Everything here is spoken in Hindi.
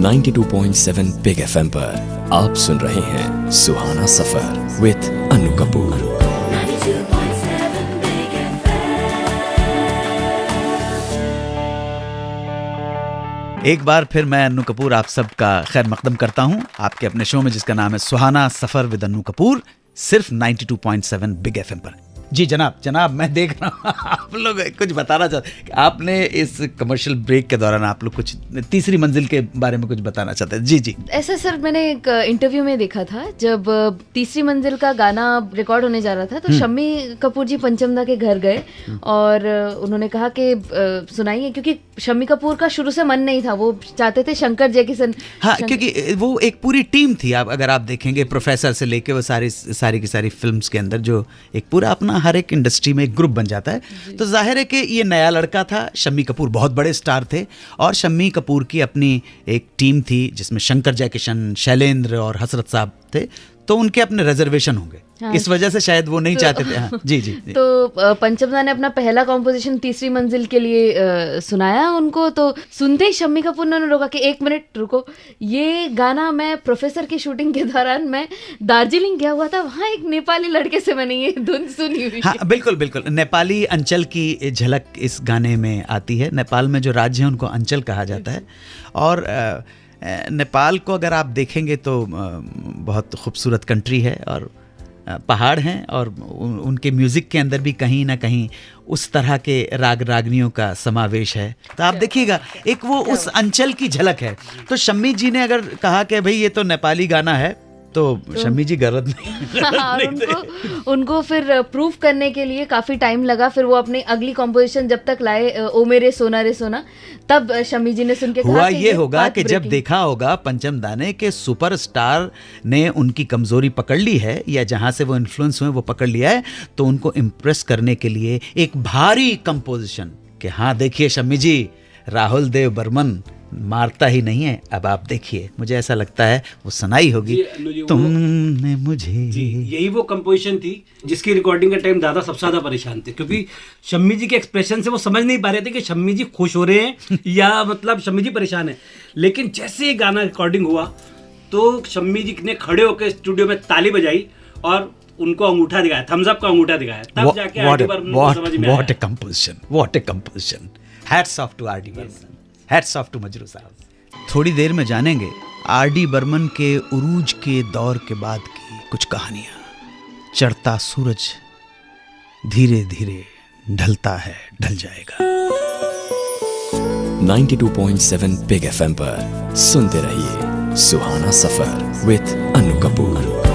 92.7 बिग एफएम पर आप सुन रहे हैं सुहाना सफर विद अनु कपूर। एक बार फिर मैं अनु कपूर आप सबका खैर मकदम करता हूं आपके अपने शो में जिसका नाम है सुहाना सफर विद अनु कपूर, सिर्फ 92.7 बिग एफएम पर। जी जनाब मैं देख रहा हूँ आप लोग कुछ बताना चाहते, आपने इस कमर्शियल ब्रेक के दौरान आप लोग कुछ तीसरी मंजिल के बारे में कुछ बताना चाहते हैं। जी ऐसा सर, मैंने एक इंटरव्यू में देखा था जब तीसरी मंजिल का गाना रिकॉर्ड होने जा रहा था तो शम्मी कपूर जी पंचमदा के घर गए और उन्होंने कहा कि सुनाइए, क्योंकि शम्मी कपूर का शुरू से मन नहीं था, वो चाहते थे शंकर जयकिशन। हाँ, क्योंकि वो एक पूरी टीम थी। आप अगर आप देखेंगे प्रोफेसर से लेके वो सारी की सारी फिल्म्स के अंदर जो एक पूरा अपना हर एक इंडस्ट्री में एक ग्रुप बन जाता है, तो जाहिर है कि ये नया लड़का था। शम्मी कपूर बहुत बड़े स्टार थे और शम्मी कपूर की अपनी एक टीम थी जिसमें शंकर जयकिशन, शैलेंद्र और हसरत साहब थे, तो उनके अपने रिजर्वेशन होंगे। हाँ, इस वजह से शायद वो नहीं चाहते थे। हाँ, जी। तो पंचमदा ने अपना पहला कॉम्पोजिशन तीसरी मंजिल के लिए सुनाया उनको, तो सुनते ही शम्मी कपूर ने रोका कि एक मिनट रुको, ये गाना मैं प्रोफेसर की शूटिंग के दौरान मैं दार्जिलिंग गया हुआ था, वहाँ एक नेपाली लड़के से मैंने ये धुन सुनी हुई। हाँ, बिल्कुल नेपाली अंचल की झलक इस गाने में आती है। नेपाल में जो राज्य है उनको अंचल कहा जाता है और नेपाल को अगर आप देखेंगे तो बहुत खूबसूरत कंट्री है और पहाड़ हैं और उनके म्यूज़िक के अंदर भी कहीं ना कहीं उस तरह के राग रागनियों का समावेश है। तो आप देखिएगा एक वो उस अंचल की झलक है। तो शम्मी जी ने अगर कहा कि भाई ये तो नेपाली गाना है तो शम्मी जी गलत नहीं। उनको फिर प्रूफ करने के लिए काफ़ी टाइम लगा। फिर वो अपनी अगली कॉम्पोजिशन जब तक लाए ओ मेरे सोना रे सोना, तब शम्मी जी ने सुन के हुआ ये होगा कि जब देखा होगा पंचमदा ने कि सुपरस्टार ने उनकी कमजोरी पकड़ ली है या जहां से वो इन्फ्लुएंस हुए वो पकड़ लिया है, तो उनको इम्प्रेस करने के लिए एक भारी कंपोजिशन कि हाँ देखिए शम्मी जी, राहुल देव बर्मन मारता ही नहीं है, अब आप देखिए। मुझे ऐसा लगता है वो सुनाई होगी तुमने मुझे। यही वो कंपोजिशन थी जिसकी रिकॉर्डिंग के टाइम दादा सबसे ज्यादा परेशान थे, क्योंकि शम्मी जी के एक्सप्रेशन से वो समझ नहीं पा रहे थे कि शम्मी जी खुश हो रहे हैं या मतलब शम्मी जी परेशान है। लेकिन जैसे ये गाना रिकॉर्डिंग हुआ तो शम्मी जी ने खड़े होकर स्टूडियो में ताली बजाई और उनको अंगूठा दिखाया, थम्स अप का अंगूठा दिखाया, तब जाके आर डी बर्मन को समझ में आया। What a composition. Hats off to R D Burman, hats off to Majrooh sahab. थोड़ी देर में जानेंगे आर डी बर्मन के उरूज के दौर के बाद की कुछ कहानियां। चढ़ता सूरज धीरे धीरे ढलता है, ढल जाएगा। 92.7 बिग एफएम पर सुनते रहिए सुहाना सफर विद अनु कपूर।